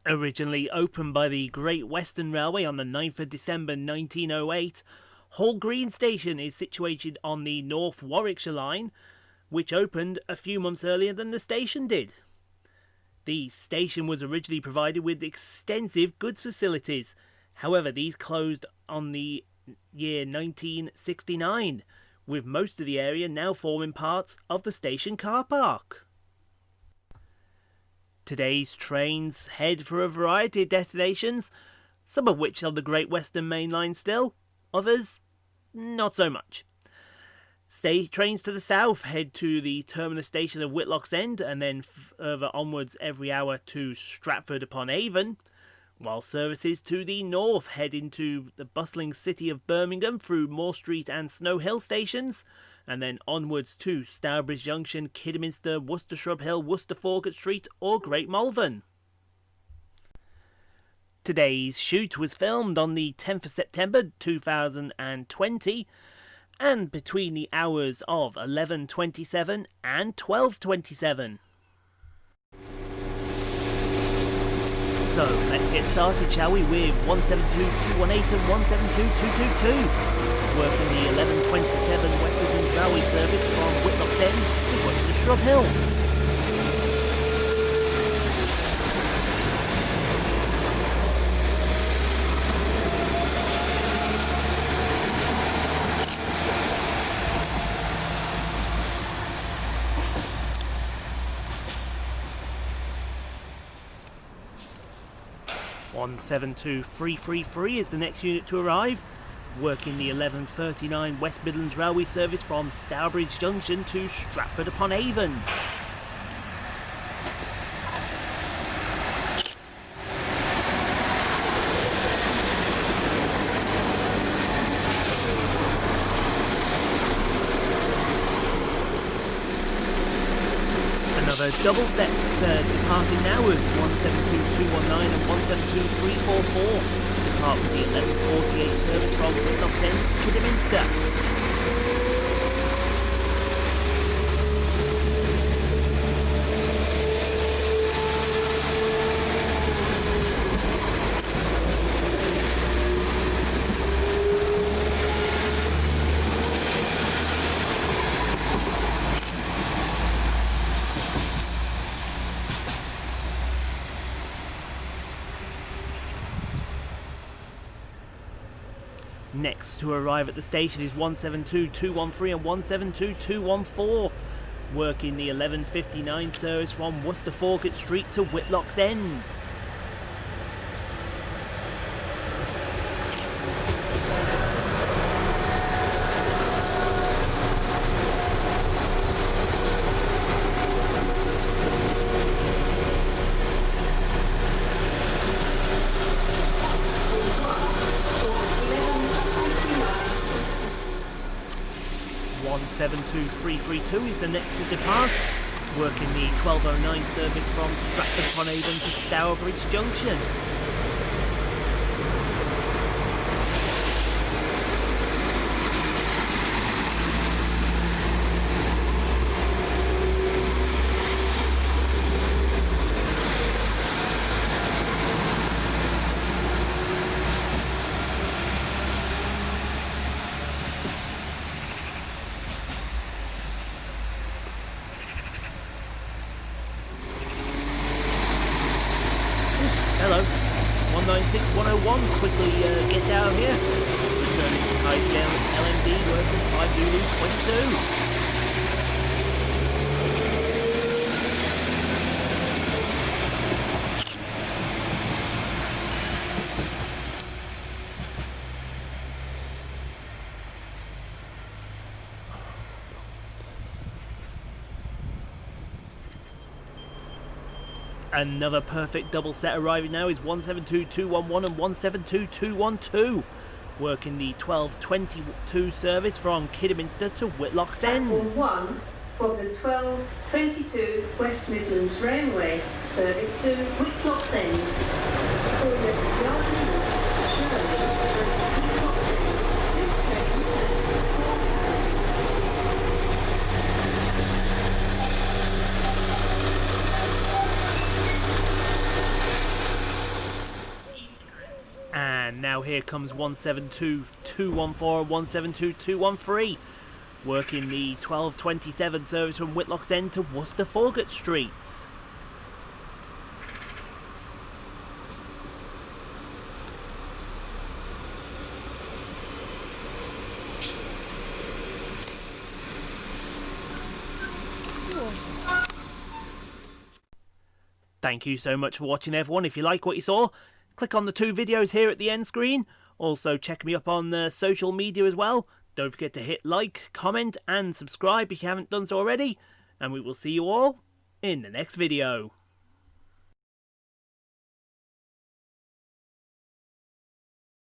Originally opened by the Great Western Railway on the 9th of December 1908, Hall Green Station is situated on the North Warwickshire line, which opened a few months earlier than the station did. The station was originally provided with extensive goods facilities. However, these closed on the year 1969, with most of the area now forming parts of the station car park. Today's trains head for a variety of destinations, some of which are the Great Western Main Line still, others not so much. Trains to the south head to the terminus station of Whitlocks End and then further onwards every hour to Stratford-upon-Avon, while services to the north head into the bustling city of Birmingham through Moore Street and Snow Hill stations, and then onwards to Stourbridge Junction, Kidderminster, Worcester Shrub Hill, Worcester Falkirk Street or Great Malvern. Today's shoot was filmed on the 10th of September 2020 and between the hours of 11:27 and 12:27. So let's get started, shall we, with 172-218 and 172-222. Working the 11:27 West Midlands Railway service from Whitlocks End to Worcester Shrub Hill. One 172-333 is the next unit to arrive, working the 11:39 West Midlands Railway service from Stourbridge Junction to Stratford-upon-Avon. Another double set departing now with 172-219 and 172-344. Depart with the 11:48 service from Whitlocks End to Kidderminster. Next to arrive at the station is 172-213 and 172-214, working the 11:59 service from Worcester Falkirk Street to Whitlocks End. One 172-332 is the next to depart, working the 12:09 service from Stratford-upon-Avon to Stourbridge Junction. Hello, 196-101, quickly get out of here. Returning to Tidesdale, LMD, working 5 Zulu 22. Another perfect double set arriving now is 172-211 and 172-212, working the 12:22 service from Kidderminster to Whitlocks End. Platform 1, for the 12:22 West Midlands Railway service to Whitlocks End. For the Yardley, Shirley and Whitlocks End, this train And now here comes 172-214 and 172-213. Working the 12:27 service from Whitlocks End to Worcester Foregate Street. Thank you so much for watching, everyone. If you like what you saw, click on the 2 videos here at the end screen. Also check me up on social media as well. Don't forget to hit like, comment and subscribe if you haven't done so already. And we will see you all in the next video.